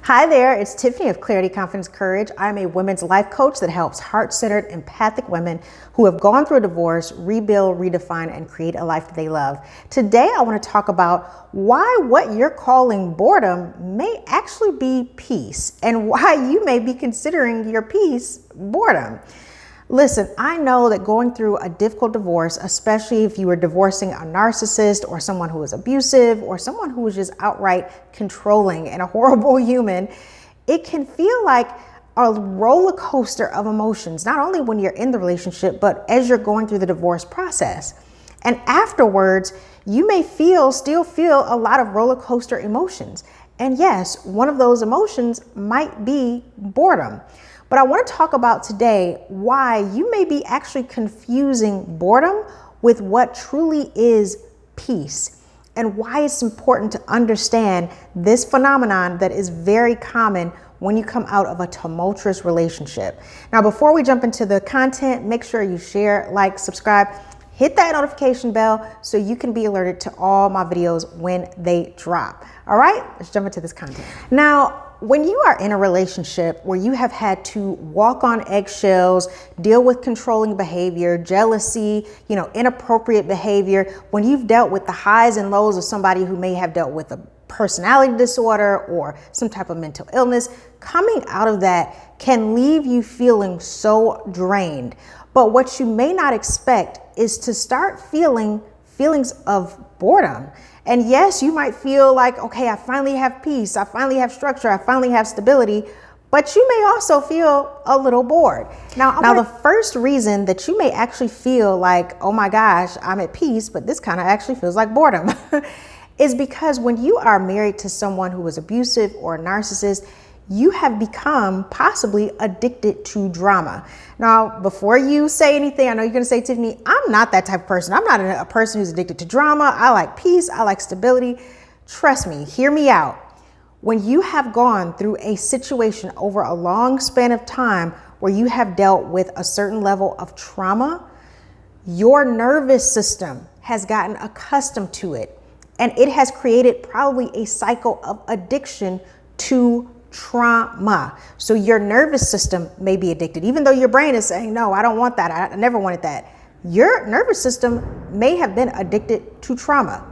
Hi there, it's Tiffany of Clarity, Confidence, Courage. I'm a women's life coach that helps heart-centered, empathic women who have gone through a divorce, rebuild, redefine, and create a life that they love. Today, I want to talk about why what you're calling boredom may actually be peace, and why you may be considering your peace boredom. Listen, I know that going through a difficult divorce, especially if you were divorcing a narcissist or someone who is abusive or someone who is just outright controlling and a horrible human, it can feel like a roller coaster of emotions, not only when you're in the relationship, but as you're going through the divorce process. And afterwards, you may still feel a lot of roller coaster emotions. And yes, one of those emotions might be boredom. But I want to talk about today why you may be actually confusing boredom with what truly is peace, and why it's important to understand this phenomenon that is very common when you come out of a tumultuous relationship. Now, before we jump into the content, make sure you share, like, subscribe, hit that notification bell so you can be alerted to all my videos when they drop. All right, let's jump into this content. Now, when you are in a relationship where you have had to walk on eggshells, deal with controlling behavior, jealousy, inappropriate behavior, when you've dealt with the highs and lows of somebody who may have dealt with a personality disorder or some type of mental illness, coming out of that can leave you feeling so drained. But what you may not expect is to start feeling feelings of boredom. And yes, you might feel like, okay, I finally have peace, I finally have structure, I finally have stability, but you may also feel a little bored. Now, the first reason that you may actually feel like, oh my gosh, I'm at peace, but this kind of actually feels like boredom, is because when you are married to someone who is abusive or a narcissist, you have become possibly addicted to drama. Now, before you say anything, I know you're gonna say, Tiffany, I'm not that type of person. I'm not a person who's addicted to drama. I like peace, I like stability. Trust me, hear me out. When you have gone through a situation over a long span of time where you have dealt with a certain level of trauma, your nervous system has gotten accustomed to it. And it has created probably a cycle of addiction to trauma. So your nervous system may be addicted, even though your brain is saying, no, I don't want that. I never wanted that. Your nervous system may have been addicted to trauma.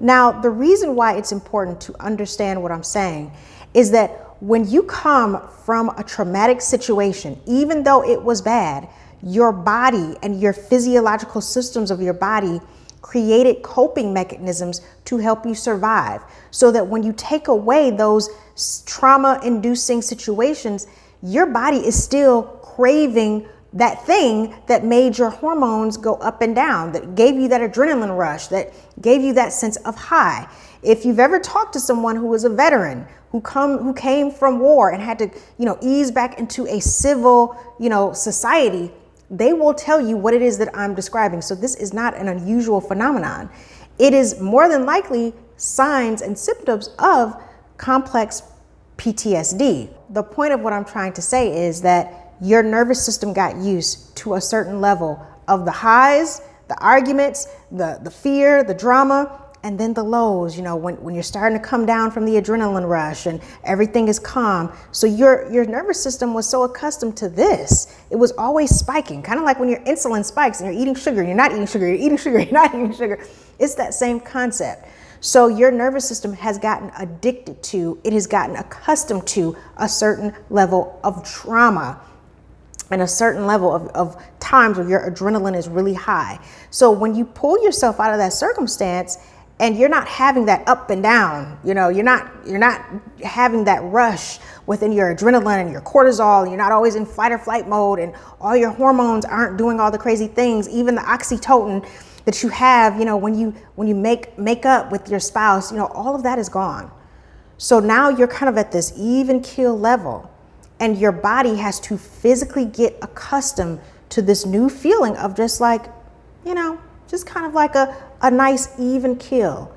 Now, the reason why it's important to understand what I'm saying is that when you come from a traumatic situation, even though it was bad, your body and your physiological systems of your body created coping mechanisms to help you survive, so that when you take away those trauma-inducing situations, your body is still craving that thing that made your hormones go up and down, that gave you that adrenaline rush, that gave you that sense of high. If you've ever talked to someone who was a veteran, who came from war and had to, ease back into a civil, society, they will tell you what it is that I'm describing. So this is not an unusual phenomenon. It is more than likely signs and symptoms of complex PTSD. The point of what I'm trying to say is that your nervous system got used to a certain level of the highs, the arguments, the fear, the drama, and then the lows, when you're starting to come down from the adrenaline rush and everything is calm. So your nervous system was so accustomed to this. It was always spiking, kind of like when your insulin spikes and you're eating sugar, and you're not eating sugar, you're eating sugar, you're not eating sugar. It's that same concept. So your nervous system has gotten addicted to, it has gotten accustomed to a certain level of trauma and a certain level of times where your adrenaline is really high. So when you pull yourself out of that circumstance, and you're not having that up and down, you're not having that rush within your adrenaline and your cortisol, and you're not always in fight or flight mode, and all your hormones aren't doing all the crazy things, even the oxytocin that you have, when you make up with your spouse, all of that is gone. So now you're kind of at this even keel level, and your body has to physically get accustomed to this new feeling of just like, just kind of like a nice even keel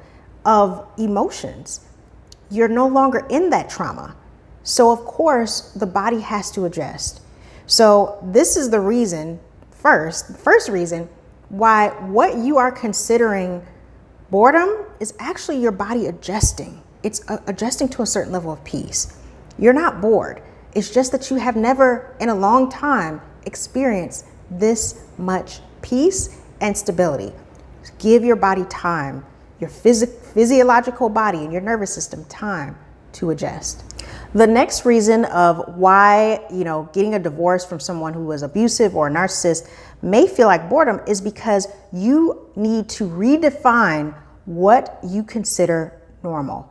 of emotions. You're no longer in that trauma. So of course the body has to adjust. So this is the reason, first reason why what you are considering boredom is actually your body adjusting. It's adjusting to a certain level of peace. You're not bored. It's just that you have never in a long time experienced this much peace and stability. Give your body time, your physiological body and your nervous system time to adjust. The next reason of why, getting a divorce from someone who was abusive or a narcissist may feel like boredom is because you need to redefine what you consider normal.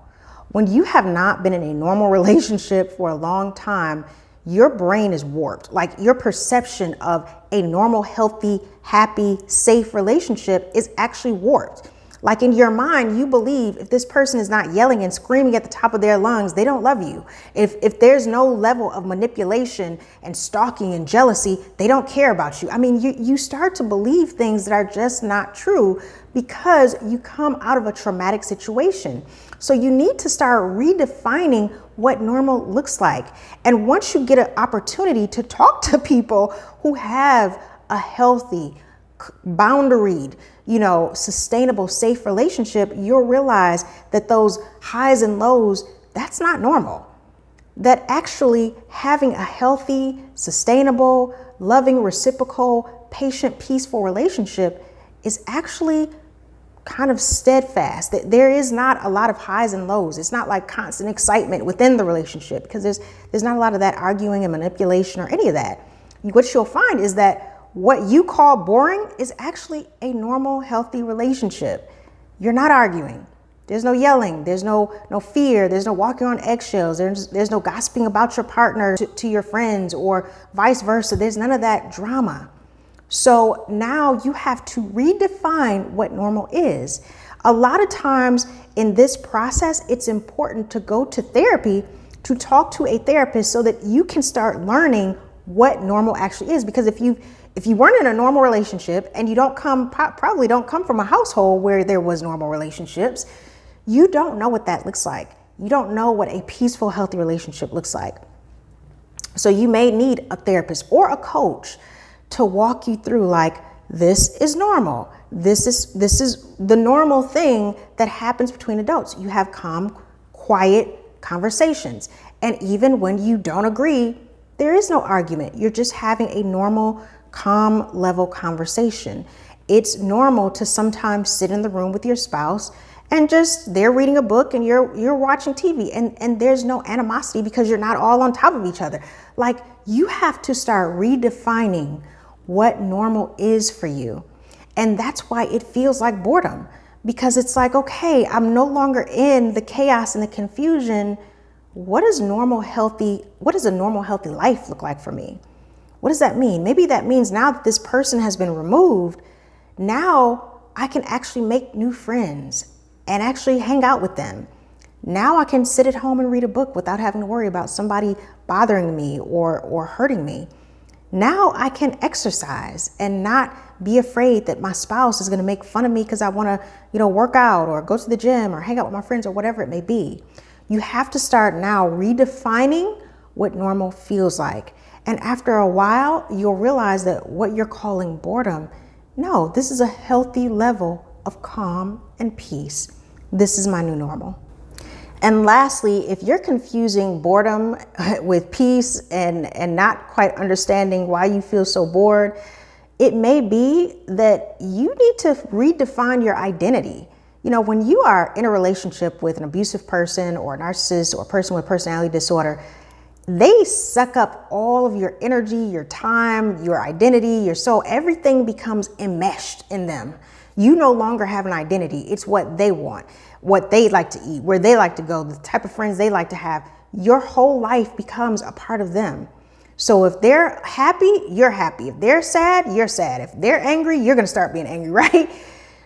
When you have not been in a normal relationship for a long time, your brain is warped. Like your perception of a normal, healthy, happy, safe relationship is actually warped. Like in your mind, you believe if this person is not yelling and screaming at the top of their lungs, they don't love you. If there's no level of manipulation and stalking and jealousy, they don't care about you. I mean, you start to believe things that are just not true because you come out of a traumatic situation. So you need to start redefining what normal looks like. And once you get an opportunity to talk to people who have a healthy, boundaried, sustainable, safe relationship, you'll realize that those highs and lows, that's not normal. That actually having a healthy, sustainable, loving, reciprocal, patient, peaceful relationship is actually kind of steadfast. That there is not a lot of highs and lows. It's not like constant excitement within the relationship because there's not a lot of that arguing and manipulation or any of that. What you'll find is that what you call boring is actually a normal, healthy relationship. You're not arguing. There's no yelling. There's no fear. There's no walking on eggshells. There's no gossiping about your partner to your friends or vice versa. There's none of that drama. So now you have to redefine what normal is. A lot of times in this process, it's important to go to therapy, to talk to a therapist so that you can start learning what normal actually is. Because if you weren't in a normal relationship and you probably don't come from a household where there was normal relationships, you don't know what that looks like. You don't know what a peaceful, healthy relationship looks like. So you may need a therapist or a coach to walk you through, like, this is normal. This is the normal thing that happens between adults. You have calm, quiet conversations. And even when you don't agree, there is no argument. You're just having a normal, calm level conversation. It's normal to sometimes sit in the room with your spouse and just they're reading a book and you're watching TV and there's no animosity because you're not all on top of each other. Like, you have to start redefining what normal is for you. And that's why it feels like boredom, because it's like, okay, I'm no longer in the chaos and the confusion. What does a normal, healthy life look like for me? What does that mean? Maybe that means now that this person has been removed, now I can actually make new friends and actually hang out with them. Now I can sit at home and read a book without having to worry about somebody bothering me or hurting me. Now I can exercise and not be afraid that my spouse is going to make fun of me because I want to, work out or go to the gym or hang out with my friends or whatever it may be. You have to start now redefining what normal feels like. And after a while, you'll realize that what you're calling boredom, no, this is a healthy level of calm and peace. This is my new normal. And lastly, if you're confusing boredom with peace and not quite understanding why you feel so bored, it may be that you need to redefine your identity. When you are in a relationship with an abusive person or a narcissist or a person with personality disorder, they suck up all of your energy, your time, your identity, your soul. Everything becomes enmeshed in them. You no longer have an identity. It's what they want, what they like to eat, where they like to go, the type of friends they like to have. Your whole life becomes a part of them. So if they're happy, you're happy. If they're sad, you're sad. If they're angry, you're going to start being angry, right?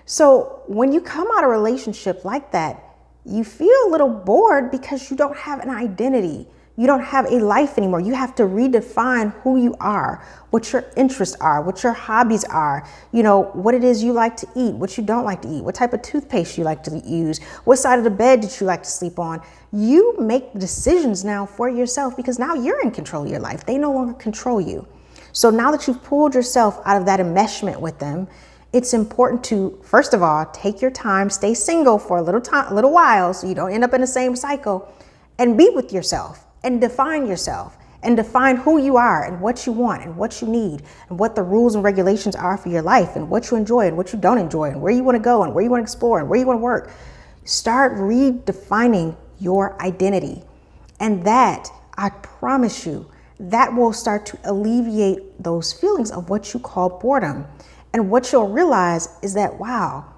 So when you come out of a relationship like that, you feel a little bored because you don't have an identity. You don't have a life anymore. You have to redefine who you are, what your interests are, what your hobbies are, what it is you like to eat, what you don't like to eat, what type of toothpaste you like to use, what side of the bed did you like to sleep on. You make decisions now for yourself because now you're in control of your life. They no longer control you. So now that you've pulled yourself out of that enmeshment with them, it's important to, first of all, take your time, stay single for a little while so you don't end up in the same cycle, and be with yourself. and define yourself and define who you are and what you want and what you need and what the rules and regulations are for your life and what you enjoy and what you don't enjoy and where you want to go and where you want to explore and where you want to work. Start redefining your identity. And that, I promise you, that will start to alleviate those feelings of what you call boredom. And what you'll realize is that, wow,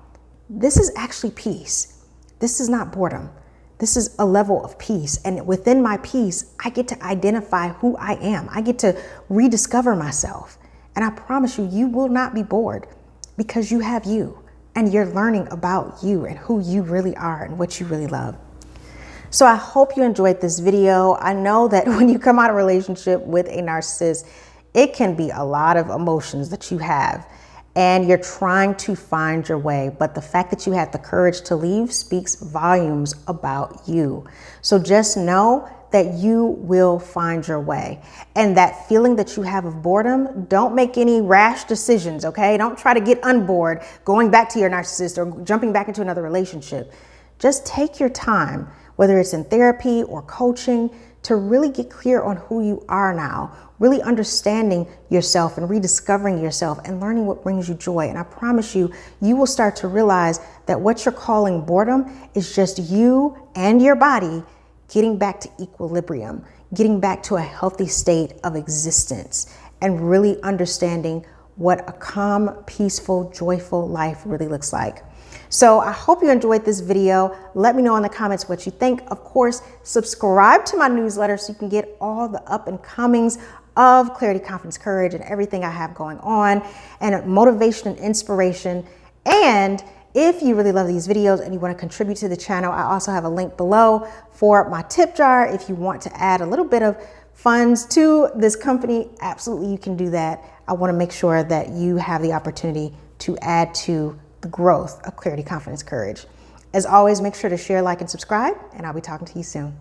this is actually peace. This is not boredom. This is a level of peace. And within my peace, I get to identify who I am. I get to rediscover myself. And I promise you, you will not be bored because you have you and you're learning about you and who you really are and what you really love. So I hope you enjoyed this video. I know that when you come out of a relationship with a narcissist, it can be a lot of emotions that you have and you're trying to find your way. But the fact that you had the courage to leave speaks volumes about you. So just know that you will find your way. And that feeling that you have of boredom, don't make any rash decisions, okay? Don't try to get unbored going back to your narcissist or jumping back into another relationship. Just take your time, whether it's in therapy or coaching, to really get clear on who you are now, really understanding yourself and rediscovering yourself and learning what brings you joy. And I promise you, you will start to realize that what you're calling boredom is just you and your body getting back to equilibrium, getting back to a healthy state of existence, and really understanding what a calm, peaceful, joyful life really looks like. So I hope you enjoyed this video. Let me know in the comments what you think. Of course, subscribe to my newsletter so you can get all the up and comings of Clarity, Confidence, Courage and everything I have going on, and motivation and inspiration. And if you really love these videos and you want to contribute to the channel, I also have a link below for my tip jar. If you want to add a little bit of funds to this company, absolutely you can do that. I want to make sure that you have the opportunity to add to the growth of Clarity, Confidence, Courage. As always, make sure to share, like, and subscribe, and I'll be talking to you soon.